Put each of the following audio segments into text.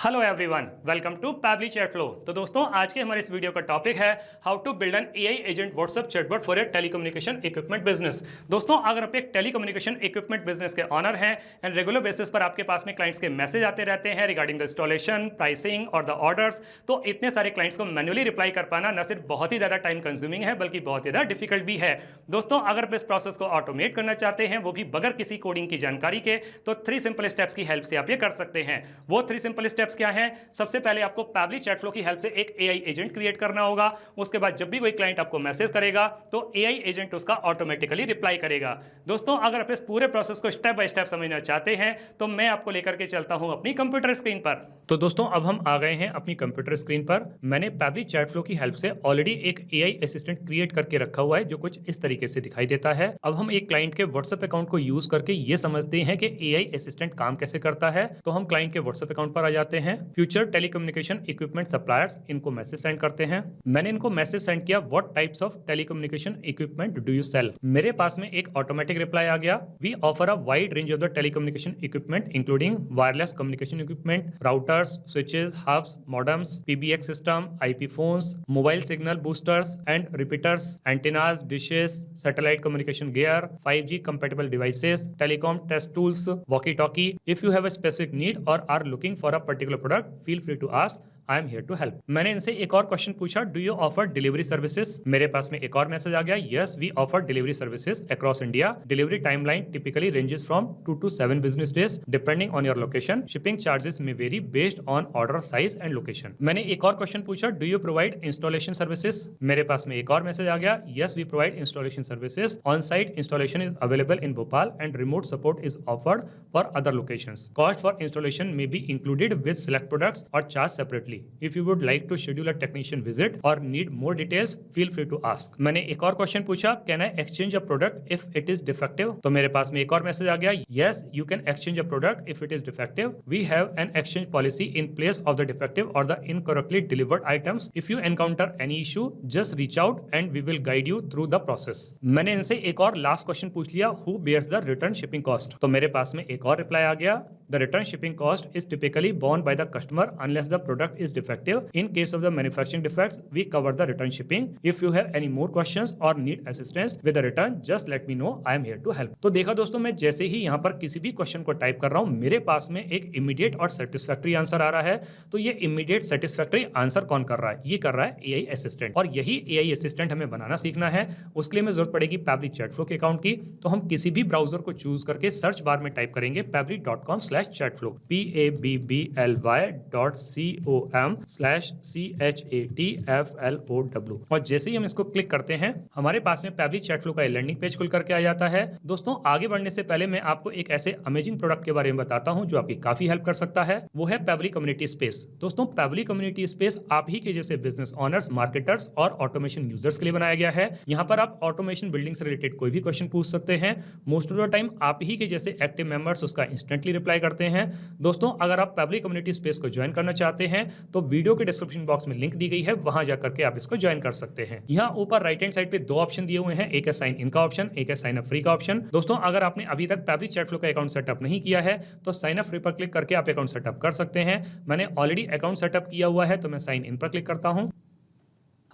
Hello everyone, welcome to Pabbly chat flow. तो दोस्तों, आज के हमारे इस वीडियो का टॉपिक है how to build an AI agent WhatsApp chatbot for your telecommunication equipment business. दोस्तों, अगर आप एक टेलीकम्युनिकेशन इक्विपमेंट बिजनेस के ऑनर हैं एंड रेगुलर बेसिस पर आपके पास में क्लाइंट्स के मैसेज आते रहते हैं रिगार्डिंग द इंस्टॉलेशन, प्राइसिंग और द ऑर्डर्स, तो इतने सारे क्लाइंट्स को मैन्युअली रिप्लाई कर पाना न सिर्फ बहुत ही ज़्यादा टाइम कंज्यूमिंग है बल्कि बहुत ही ज़्यादा डिफिकल्ट भी है। दोस्तों, अगर आप इस प्रोसेस को ऑटोमेट करना चाहते हैं, वो भी बगैर किसी कोडिंग की जानकारी के, तो 3 सिंपल स्टेप्स की हेल्प से आप ये कर सकते हैं। वो 3 सिंपल स्टेप्स क्या हैं? सबसे पहले आपको पैबली चैट फ्लो की हेल्प से एक एआई एजेंट क्रिएट करना होगा। उसके बाद जब भी कोई क्लाइंट आपको मैसेज करेगा तो एआई एजेंट उसका ऑटोमेटिकली रिप्लाई करेगा। दोस्तों, अगर आप इस पूरे प्रोसेस को स्टेप बाय स्टेप समझना चाहते हैं तो मैं आपको लेकर के चलता हूं अपनी कंप्यूटर स्क्रीन पर। तो दोस्तों, अब हम आ गए हैं अपनी कंप्यूटर स्क्रीन पर। मैंने पैबली चैट फ्लो की हेल्प से ऑलरेडी एक एआई असिस्टेंट क्रिएट करके रखा हुआ है जो कुछ इस तरीके से दिखाई देता है। अब हम एक क्लाइंट के व्हाट्सएप अकाउंट को यूज करके ये समझते हैं कि एआई असिस्टेंट काम कैसे करता है। तो हम क्लाइंट के व्हाट्सएप अकाउंट पर आ जाते हैं। फ्यूचर टेलीकम्युनिकेशन इक्विपमेंट सप्लायर्स, इनको मैसेज सेंड करते हैं। मैंने इनको मैसेज सेंड किया, what types of telecommunication equipment do you sell. मेरे पास में एक ऑटोमेटिक रिप्लाई आ गया, we offer a wide range of the telecommunication equipment including wireless communication equipment, routers, switches, hubs, modems, PBX system, IP phones, mobile signal boosters and repeaters, antennas, dishes, satellite communication gear, 5G compatible devices, telecom test tools, walkie-talkie. If you have a specific need or are looking for a particular product, feel free to ask. I am here to help. मैंने इनसे एक और question पूछा, do you offer delivery services. मेरे पास में एक और मैसेज आ गया, yes we offer delivery services across India. Delivery timeline typically ranges from 2 to 7 business days depending on your location. Shipping charges may vary based on order size and location. मैंने एक और क्वेश्चन पूछा, do you provide installation services. मेरे पास में एक और message आ गया, yes we provide installation services. On site installation is available in Bhopal and remote support is offered for other locations. Cost for installation may be included with select products or charge separately. If you would like to schedule a technician visit or need more details, feel free to ask. मैंने एक और question पूछा, can I exchange a product if it is defective? तो मेरे पास में एक और मैसेज आ गया, yes you can exchange a product if it is defective. We have an exchange policy in place of the defective or the incorrectly delivered items. If you encounter any issue, just reach out and we will guide you through the process. मैंने इनसे एक और last question पूछ लिया, who bears the return shipping cost? तो मेरे पास में एक और रिप्लाई आ गया, the return shipping cost is typically borne by the customer unless the product is defective. In case of the manufacturing defects, we cover the return shipping. If you have any more questions or need assistance with the return, just let me know. I am here to help. तो देखा दोस्तों, मैं जैसे ही यहाँ पर किसी भी question को टाइप कर रहा हूँ, मेरे पास में एक इमीडिएट और सेटिस्फैक्ट्री आंसर आ रहा है। तो ये इमीडिएट सेटिस्फैक्ट्री आंसर कौन कर रहा है? ये कर रहा है एआई असिस्टेंट। और यही एआई असिस्टेंट हमें बनाना सीखना है। उसके लिए हमें जरूरत पड़ेगी पैबली चैट फ्लो के अकाउंट की। तो हम किसी भी ब्राउजर को चूज करके सर्च बार में टाइप करेंगे pably.com/chatflow, PABBLY.com/CHATFLOW। और जैसे ही हम इसको क्लिक करते हैं, हमारे पास में पैबली चैट फ्लो का लैंडिंग पेज खुल करके आ जाता है। दोस्तों, आगे बढ़ने से पहले मैं आपको एक ऐसे अमेजिंग प्रोडक्ट के बारे में बताता हूं जो आपकी काफी हेल्प कर सकता है। वो है पैबली कम्युनिटी स्पेस। दोस्तों, पैबली कम्युनिटी स्पेस आप ही के जैसे बिजनेस ऑनर्स, मार्केटर्स और ऑटोमेशन यूजर्स के लिए बनाया गया है। यहाँ पर आप ऑटोमेशन बिल्डिंग से रिलेटेड कोई भी क्वेश्चन पूछ सकते हैं। मोस्ट ऑफ द टाइम आप ही के जैसे एक्टिव मेंबर्स उसका इंस्टेंटली रिप्लाई करते हैं। दोस्तों, अगर आप पैबली कम्युनिटी स्पेस को ज्वाइन करना चाहते हैं तो वीडियो के डिस्क्रिप्शन बॉक्स में लिंक दी गई है, वहां जाकर के आप इसको ज्वाइन कर सकते हैं। यहाँ ऊपर राइट हैंड साइड पे 2 ऑप्शन दिए हुए हैं, एक है साइन इन का ऑप्शन, एक है साइन अप फ्री का ऑप्शन। दोस्तों, अगर आपने अभी तक पैबली चैट फ्लो का अकाउंट सेटअप नहीं किया है तो साइन अप फ्री पर क्लिक करके आप अकाउंट सेटअप कर सकते हैं। मैंने ऑलरेडी अकाउंट सेटअप किया हुआ है तो मैं साइन इन पर क्लिक करता हूं।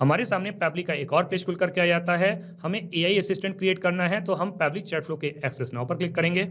हमारे सामने पैबली का एक और पेज खुल करके आ जाता है। हमें एआई असिस्टेंट क्रिएट करना है तो हम पैबली चैट फ्लो के एक्सेस नाउ पर क्लिक करेंगे।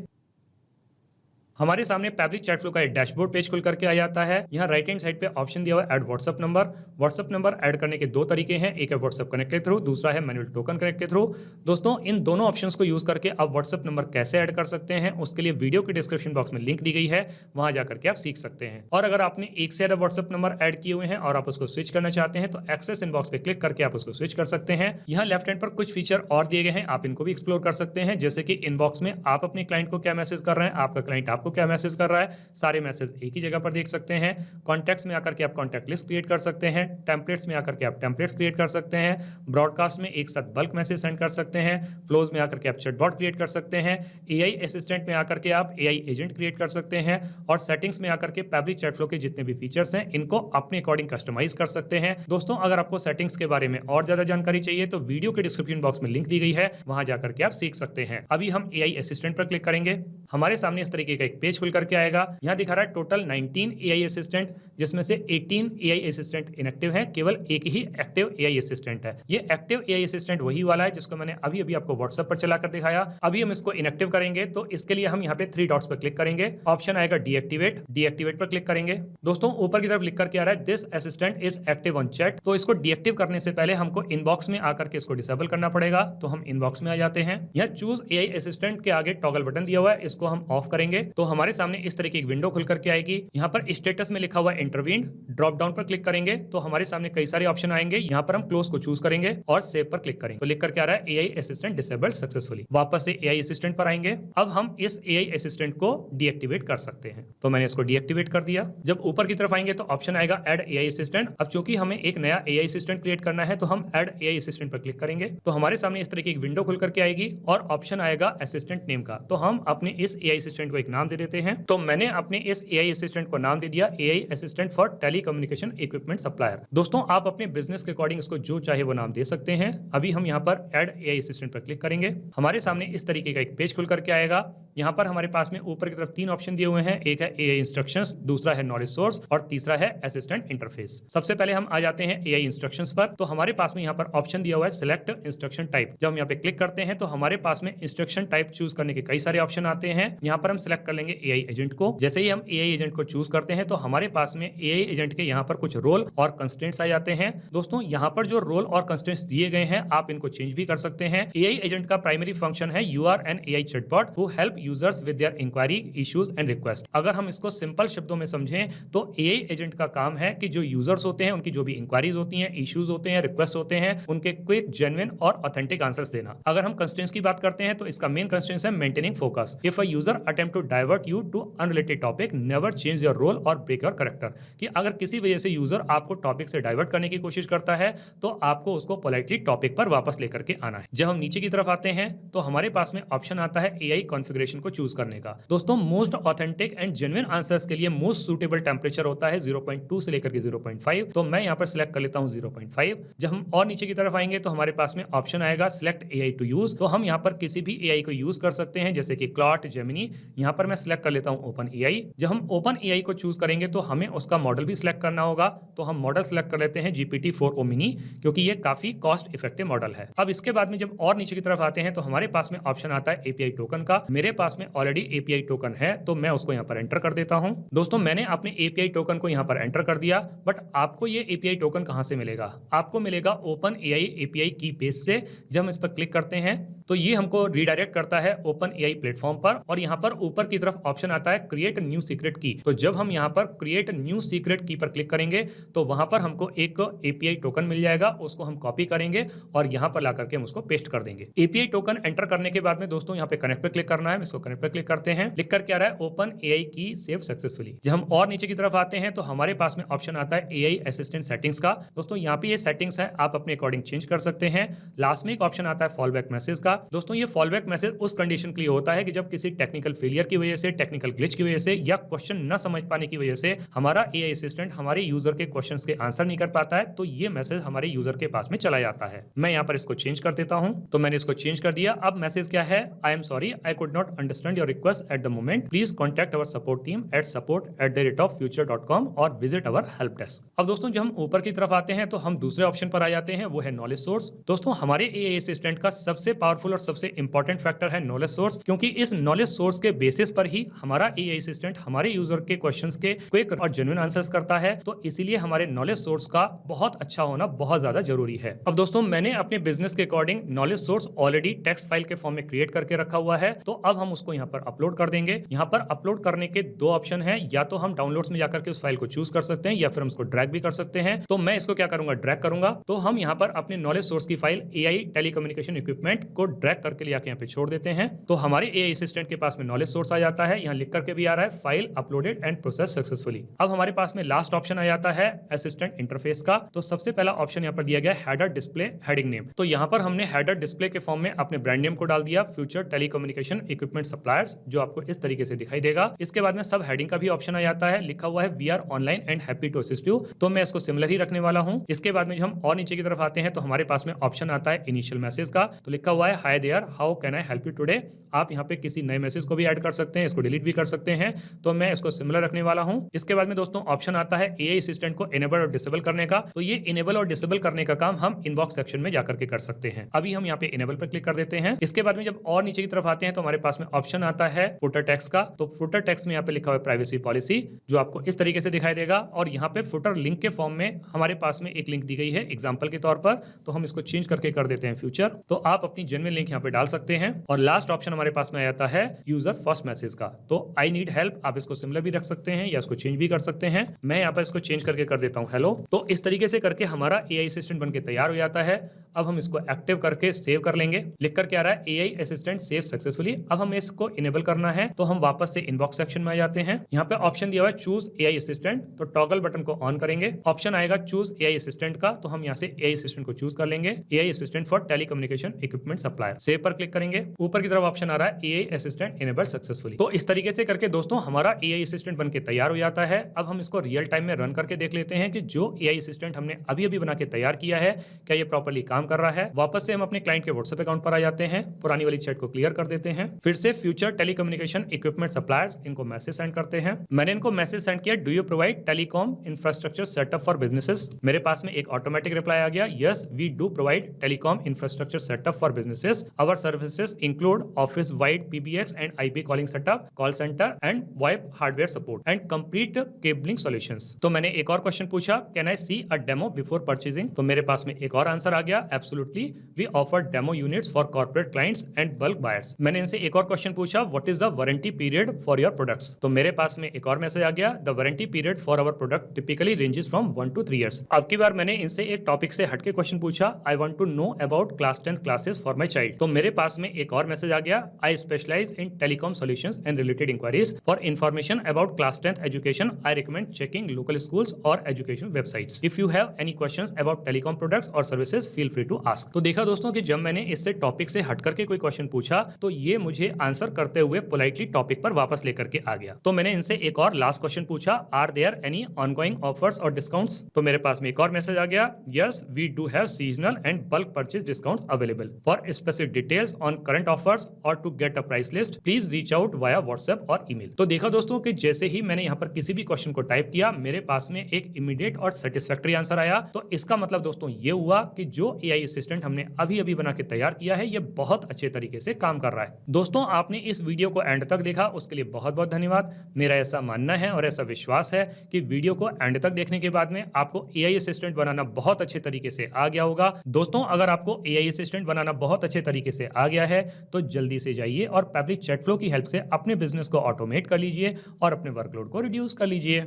हमारे सामने पैबली चैट फ्लो का एक डैशबोर्ड पेज खुल करके आ जाता है। यहाँ राइट हैंड साइड पे ऑप्शन दिया हुआ है add WhatsApp number. WhatsApp number add करने के 2 तरीके हैं, एक है व्हाट्सएप कनेक्ट के थ्रू, दूसरा है मैनुअल टोकन कनेक्ट के थ्रू। दोस्तों, इन दोनों ऑप्शंस को यूज करके आप व्हाट्सएप नंबर कैसे ऐड कर सकते हैं, उसके लिए वीडियो के डिस्क्रिप्शन बॉक्स में लिंक दी गई है, वहां जाकर के आप सीख सकते हैं। और अगर आपने एक से ज्यादा व्हाट्सएप नंबर ऐड किए हुए हैं और आप उसको स्विच करना चाहते हैं तो एक्सेस इनबॉक्स पे क्लिक करके आप उसको स्विच कर सकते हैं। यहाँ लेफ्ट हैंड पर कुछ फीचर और दिए गए हैं, आप इनको भी एक्सप्लोर कर सकते हैं। जैसे कि इनबॉक्स में आप अपने क्लाइंट को क्या मैसेज कर रहे हैं, आपका क्लाइंट आपको क्या मैसेज कर रहा है, सारे मैसेज एक ही जगह पर देख सकते हैं। कॉन्टैक्ट्स में आकर के आप कॉन्टैक्ट लिस्ट क्रिएट कर सकते हैं। टेम्पलेट्स में आकर के आप टेम्पलेट्स क्रिएट कर सकते हैं। ब्रॉडकास्ट में एक साथ बल्क मैसेज सेंड कर सकते हैं। फ्लोज में आकर के आप चैटबॉट क्रिएट कर सकते हैं। एआई असिस्टेंट में आकर के आप एआई एजेंट क्रिएट कर सकते हैं। और सेटिंग्स में आकर के पैबली चैट फ्लो के जितने भी फीचर्स हैं इनको अपने अकॉर्डिंग कस्टमाइज कर सकते हैं। दोस्तों, अगर आपको सेटिंग्स के बारे में और ज्यादा जानकारी चाहिए तो वीडियो के डिस्क्रिप्शन बॉक्स में लिंक दी गई है, वहां जाकर के आप सीख सकते हैं। अभी हम एआई असिस्टेंट पर क्लिक करेंगे। हमारे सामने इस तरीके का एक पेज खुल करके आएगा। यहाँ दिखा रहा है टोटल 19 AI असिस्टेंट, जिसमें से 18 AI असिस्टेंट इनएक्टिव है, केवल एक ही एक्टिव AI असिस्टेंट है। ये एक्टिव AI असिस्टेंट वही वाला है जिसको मैंने अभी अभी आपको व्हाट्सएप पर चलाकर दिखाया। अभी हम इसको इनएक्टिव करेंगे तो इसके लिए हम यहाँ पे 3 डॉट्स पर क्लिक करेंगे, ऑप्शन आएगा डीएक्टिवेट, डीएक्टिवेट पर क्लिक करेंगे। दोस्तों ऊपर की तरफ लिख करके आ रहा है this assistant is active on chat, तो इसको डीएक्टिव करने से पहले हमको इनबॉक्स में आकर के इसको डिसेबल करना पड़ेगा। तो हम इनबॉक्स में आ जाते हैं, यहाँ चूज AI असिस्टेंट के आगे टॉगल बटन दिया हुआ है, इसको हम ऑफ करेंगे तो हमारे सामने इस तरह की एक विंडो खुल करके आएगी। यहाँ पर स्टेटस में लिखा हुआ इंटरवीन, ड्रॉप डाउन पर क्लिक करेंगे तो हमारे सामने कई सारे ऑप्शन आएंगे। यहाँ पर हम क्लोज को चूज करेंगे और सेव पर क्लिक करेंगे तो लिख करके आ रहा है AI असिस्टेंट डिसेबल्ड सक्सेसफुली। वापस से AI असिस्टेंट पर आएंगे, अब हम इस AI असिस्टेंट को डीएक्टिवेट कर सकते हैं। तो मैंने इसको डीएक्टिवेट कर दिया। जब ऊपर की तरफ आएंगे तो ऑप्शन आएगा ऐड AI असिस्टेंट। अब चूंकि हमें एक नया AI असिस्टेंट क्रिएट करना है तो हम ऐड AI असिस्टेंट पर क्लिक करेंगे तो हमारे सामने इस तरह की एक विंडो खुल करके आएगी और ऑप्शन आएगा असिस्टेंट नेम का। तो हम अपने इस AI असिस्टेंट को एक नाम दे देते हैं। तो मैंने अपने इस AI असिस्टेंट को नाम दे दिया AI assistant for telecommunication equipment supplier. दोस्तों आप अपने बिजनेस के अकॉर्डिंग इसको जो चाहे वो नाम दे सकते हैं। अभी हम यहाँ पर ऐड AI असिस्टेंट पर क्लिक करेंगे, हमारे सामने इस तरीके का एक पेज खुल करके आएगा। यहाँ पर हमारे पास में ऊपर की तरफ 3 ऑप्शन दिए हुए हैं, एक है AI इंस्ट्रक्शंस, दूसरा है नॉलेज सोर्स और तीसरा है असिस्टेंट इंटरफेस। सबसे पहले हम आ जाते हैं AI इंस्ट्रक्शंस पर। तो हमारे पास में यहाँ पर ऑप्शन दिया हुआ है सिलेक्ट इंस्ट्रक्शन टाइप। जब हम यहाँ पे क्लिक करते हैं तो हमारे पास में इंस्ट्रक्शन टाइप चूज करने के कई सारे ऑप्शन आते हैं। यहाँ पर हम सिलेक्ट कर लेंगे AI एजेंट को। जैसे ही हम AI एजेंट को चूज करते हैं तो हमारे पास में AI एजेंट के यहाँ पर कुछ रोल और कंस्ट्रेंट्स आ जाते हैं। दोस्तों यहाँ पर जो रोल और कंस्ट्रेंट्स दिए गए हैं आप इनको चेंज भी कर सकते हैं। AI एजेंट का प्राइमरी फंक्शन है you are an AI chatbot who help users with their inquiry, issues and request. अगर हम इसको सिंपल शब्दों में समझें तो AI एजेंट का काम है कि जो यूजर्स होते हैं उनकी जो भी इंक्वायरीज होती हैं, इश्यूज होते हैं, रिक्वेस्ट होते हैं, उनके क्विक, जेन्युइन और ऑथेंटिक आंसर्स देना। अगर हम कंस्ट्रेंट्स की बात करते हैं तो इसका मेन कंस्ट्रेंट्स है maintaining focus. If a user attempt to divert you to unrelated topic, never change your role or break your character. कि अगर किसी वजह से यूजर आपको टॉपिक से डाइवर्ट करने की कोशिश करता है तो आपको उसको पोलाइटली टॉपिक पर वापस लेकर के आना है। जब हम नीचे की तरफ आते हैं तो हमारे पास में ऑप्शन आता है AI कॉन्फ़िगरेशन को चूज करने का। दोस्तों most authentic and genuine answers के लिए मोस्ट सूटेबल टेम्परेचर होता है 0.2 से लेकर के 0.5। तो मैं यहाँ पर सिलेक्ट कर लेता हूँ 0.5। जब हम और नीचे की तरफ आएंगे तो हमारे पास में ऑप्शन आएगा सिलेक्ट AI टू यूज। तो हम यहाँ पर किसी भी AI को यूज कर सकते हैं जैसे कि क्लॉट, जेमिनी। यहाँ पर मैं सिलेक्ट कर लेता हूँ ओपन AI। जब हम ओपन AI को चूज करेंगे तो हमें उसका मॉडल भी सिलेक्ट करना होगा। तो हम मॉडल सिलेक्ट कर लेते हैं GPT-4o मिनी, क्योंकि ये काफी कॉस्ट इफेक्टिव मॉडल है। अब इसके बाद में जब और नीचे की तरफ आते हैं तो हमारे पास में ऑप्शन आता है API टोकन का। मेरे पास में ऑलरेडी API टोकन है तो मैं उसको यहाँ पर एंटर कर देता हूँ। दोस्तों मैंने अपने API टोकन को यहाँ पर एंटर कर दिया, बट आपको ये API टोकन कहाँ से मिलेगा? आपको मिलेगा ओपन AI API की पेज से। जब हम इस पर क्लिक करते हैं तो ये हमको रिडायरेक्ट करता है ओपन AI प्लेटफॉर्म पर और यहाँ पर ऊपर की तरफ ऑप्शन आता है क्रिएट न्यू सीक्रेट की। तो जब हम यहाँ पर क्रिएट न्यू सीक्रेट की पर क्लिक करेंगे तो वहां पर हमको एक API टोकन मिल जाएगा, उसको हम कॉपी करेंगे और यहाँ पर ला करके हम उसको पेस्ट कर देंगे। API टोकन एंटर करने के बाद में दोस्तों यहाँ पे कनेक्ट पे क्लिक करना है। इसको कनेक्ट पे क्लिक करते हैं, लिख करके आ रहा है ओपन AI की सेव सक्सेसफुली। जब हम और नीचे की तरफ आते हैं तो हमारे पास में ऑप्शन आता है AI असिस्टेंट सेटिंग्स का। दोस्तों यहाँ पे ये सेटिंग्स है, आप अपने अकॉर्डिंग चेंज कर सकते हैं। लास्ट में एक ऑप्शन आता है फॉल बैक मैसेज का। दोस्तों ये फॉल बैक मैसेज उस कंडीशन के लिए होता है कि जब किसी टेक्निकल फेलियर की वजह से, टेक्निकल ग्लिच की वजह से या क्वेश्चन न समझ पाने की वजह से हमारा AI असिस्टेंट हमारे यूजर के क्वेश्चंस के आंसर नहीं कर पाता है तो ये मैसेज हमारे यूजर के पास में चला जाता है। मैं यहाँ पर इसको चेंज कर देता हूँ। तो मैंने इसको चेंज कर दिया। अब मैसेज क्या है? I am sorry, I could not understand your request at the moment, please contact our support team at support@future.com और विजिट अवर हेल्प डेस्क। अब दोस्तों जब हम ऊपर की तरफ आते हैं तो हम दूसरे ऑप्शन पर आ जाते हैं, वो है नॉलेज सोर्स। दोस्तों हमारे AI असिस्टेंट का सबसे पावरफुल और सबसे इंपॉर्टेंट फैक्टर है नॉलेज सोर्स, क्योंकि इस नॉलेज सोर्स के बेसिस पर ही हमारा AI असिस्टेंट हमारे यूजर के क्वेश्चंस के क्विक और जेन्युइन आंसर्स करता है। तो इसीलिए हमारे नॉलेज सोर्स का बहुत अच्छा होना बहुत ज्यादा जरूरी है। अब दोस्तों मैंने अपने बिजनेस के according knowledge source already text file के फॉर्म में क्रिएट करके रखा हुआ है। तो अब हम उसको यहाँ पर अपलोड कर देंगे। यहाँ पर अपलोड करने के 2 ऑप्शन है, या तो हम डाउनलोड्स में जाकर के उस फाइल को चूज कर सकते हैं या फिर हम इसको ड्रैग भी कर सकते हैं। तो मैं इसको क्या करूंगा, ड्रैग करूंगा। तो हम यहाँ पर अपने नॉलेज सोर्स की फाइल AI टेलीकम्युनिकेशन इक्विपमेंट को ड्रैग करके ले आके यहाँ पे छोड़ देते हैं। तो हमारे AI असिस्टेंट के पास में नॉलेज सोर्स आ जाता है। यहाँ लिख करके भी आ रहा है file uploaded and process successfully. अब हमारे पास में लास्ट ऑप्शन आ जाता है असिस्टेंट इंटरफेस का। तो सबसे पहला ऑप्शन यहाँ पर दिया गया हेडर डिस्प्ले हेडिंग नेम। तो यहाँ पर हमने हेडर डिस्प्ले के फॉर्म में अपने ब्रांड नेम को डाल दिया, फ्यूचर टेलीकम्युनिकेशन इक्विपमेंट सप्लायर्स, जो आपको इस तरीके से दिखाई देगा। इसके बाद में सब हेडिंग का भी ऑप्शन आ जाता है, लिखा हुआ है we are online and happy to assist you. तो मैं इसको सिमिलर ही रखने वाला हूँ। इसके बाद में जब हम और नीचे की तरफ आते हैं तो हमारे पास में ऑप्शन आता है इनिशियल मैसेज का। तो लिखा हुआ है hi there, how can I help you today. आप यहाँ पे किसी नए मैसेज को भी ऐड कर सकते हैं, इसको डिलीट भी कर सकते हैं, तो मैं इसको सिमिलर रखने वाला हूं। इसके बाद में दोस्तों ऑप्शन आता है एआई असिस्टेंट को इनेबल और डिसेबल करने का। तो ये इनेबल और डिसेबल करने का काम हम इनबॉक्स सेक्शन में जाकर के कर सकते हैं। अभी हम यहाँ पे इनेबल पर क्लिक कर देते हैं। इसके बाद में जब और नीचे की तरफ आते हैं तो हमारे पास में ऑप्शन आता है फुटर टेक्स्ट का। तो फुटर टेक्स्ट में यहाँ पे लिखा हुआ है प्राइवेसी पॉलिसी, जो आपको इस तरीके से दिखाई देगा और यहाँ पे फुटर लिंक के फॉर्म में हमारे पास में एक लिंक दी गई है एग्जांपल के तौर पर। तो हम इसको चेंज करके कर देते हैं फ्यूचर। तो आप अपनी जेन्युइन लिंक यहाँ पे डाल सकते हैं। और लास्ट ऑप्शन हमारे पास में आता है यूजर फर्स्ट मैसेज का। तो आई नीड हेल्प, आप इसको सिमिलर भी रख सकते हैं या इसको चेंज भी कर सकते हैं। मैं यहाँ पर इसको चेंज करके कर देता हूँ हेलो। तो इस तरीके से करके हमारा एआई असिस्टेंट बनके तैयार हो जाता है। अब हम इसको एक्टिव करके सेव कर लेंगे। लिख करके आ रहा है एआई असिस्टेंट सेव सक्सेसफुली। अब हमें इसको इनेबल करना है, तो हम वापस से इनबॉक्स सेक्शन में आ जाते हैं। यहाँ पे ऑप्शन दिया हुआ है चूज एआई असिस्टेंट, तो टॉगल बटन को ऑन करेंगे। ऑप्शन आएगा चूज एआई असिस्टेंट का, तो हम यहाँ से एआई असिस्टेंट को चूज कर लेंगे। AI assistant for telecommunication equipment supplier, save पर क्लिक करेंगे। ऊपर की तरफ ऑप्शन आ रहा है एआई असिस्टेंट इनेबल सक्सेसफुली। तो इस तरीके से करके दोस्तों हमारा एआई असिस्टेंट बनके तैयार हो जाता है। अब हम इसको रियल टाइम में रन करके देख लेते हैं कि जो एआई असिस्टेंट हमने अभी अभी बना के तैयार किया है, क्या ये प्रॉपर्ली काम कर रहा है। वापस से हम अपने क्लाइंट के व्हाट्सएप अकाउंट पर आ जाते हैं, पुरानी वाली चैट को क्लियर कर देते हैं। फिर से फ्यूचर टेलीकम्युनिकेशन इक्विपमेंट सप्लायर्स, इनको मैसेज सेंड करते हैं। मैंने इनको मैसेज सेंड किया, do you provide telecom infrastructure setup for businesses. मेरे पास में एक ऑटोमेटिक रिप्लाई आ गया, yes we do provide telecom infrastructure setup for businesses. Our services include office wide PBX and IP calling setup, call centre and web hardware support and complete cabling solutions. तो मैंने एक और question पूछा, can I see a demo before purchasing. तो मेरे पास में एक और आंसर आ गया, absolutely we offer demo units for corporate clients and bulk buyers. मैंने इनसे एक और क्वेश्चन पूछा, what is the warranty period for your products. तो मेरे पास में एक और मैसेज आ गया, the warranty period for our product typically ranges from 1 to 3 years। अब की बार मैंने इनसे एक टॉपिक से हटके क्वेश्चन पूछा, I want to know about class 10th classes for my child. तो मेरे पास में एक और मैसेज आ गया, I specialize in telecom solutions and related inquiries for information about class 10th education I recommend checking local schools or education websites. If you have any questions about telecom products or services feel free to ask. तो देखा दोस्तों कि जब मैंने इससे topic से हट करके कोई क्वेश्चन पूछा तो ये मुझे आंसर करते हुए पोलाइटली टॉपिक पर वापस लेकर के आ गया। तो मैंने इनसे एक और लास्ट क्वेश्चन पूछा, are there any ongoing offers or discounts. तो मेरे पास में एक और मैसेज आ गया, yes we do have seasonal and bulk purchase discounts available for specific details on current offers or to get a price list please reach out via WhatsApp or email. तो देखा दोस्तों कि जैसे ही मैंने यहाँ पर किसी भी क्वेश्चन को टाइप किया, मेरे पास में एक इमीडिएट और सेटिस्फैक्टरी आंसर आया। तो इसका मतलब दोस्तों ये हुआ कि जो एआई असिस्टेंट हमने अभी अभी बना के तैयार किया है, ये बहुत अच्छे तरीके से काम कर रहा है। दोस्तों आपने इस वीडियो को एंड तक देखा, उसके लिए बहुत बहुत धन्यवाद। मेरा ऐसा मानना है और ऐसा विश्वास है कि वीडियो को एंड तक देखने के बाद में आपको एआई असिस्टेंट बनाना बहुत अच्छे तरीके से आ गया होगा। दोस्तों अगर आपको एआई असिस्टेंट बनाना बहुत अच्छे तरीके से आ गया है तो जल्दी से जाइए और पैब्लिक चैट फ्लो की हेल्प से अपने बिजनेस को ऑटोमेट कर लीजिए और अपने वर्कलोड को रिड्यूस कर लीजिए।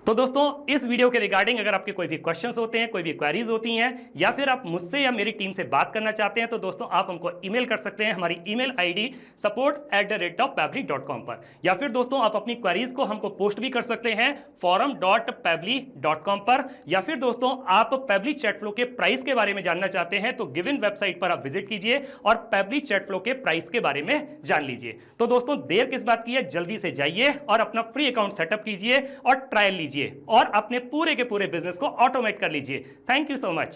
तो दोस्तों इस वीडियो के रिगार्डिंग अगर आपके कोई भी क्वेश्चंस होते हैं, कोई भी क्वेरीज होती हैं, या फिर आप मुझसे या मेरी टीम से बात करना चाहते हैं, तो दोस्तों आप हमको ईमेल कर सकते हैं हमारी ईमेल आईडी support@pabbly.com पर। या फिर दोस्तों आप अपनी क्वेरीज को हमको पोस्ट भी कर सकते हैं forum.pabbly.com पर। या फिर दोस्तों आप पैब्ली चैट फ्लो के प्राइस के बारे में जानना चाहते हैं तो गिवन वेबसाइट पर आप विजिट कीजिए और पैब्ली चैट फ्लो के प्राइस के बारे में जान लीजिए। तो दोस्तों देर किस बात की है, जल्दी से जाइए और अपना फ्री अकाउंट सेटअप कीजिए और ट्रायल लीजिए और अपने पूरे के पूरे बिजनेस को ऑटोमेट कर लीजिए। Thank you so much.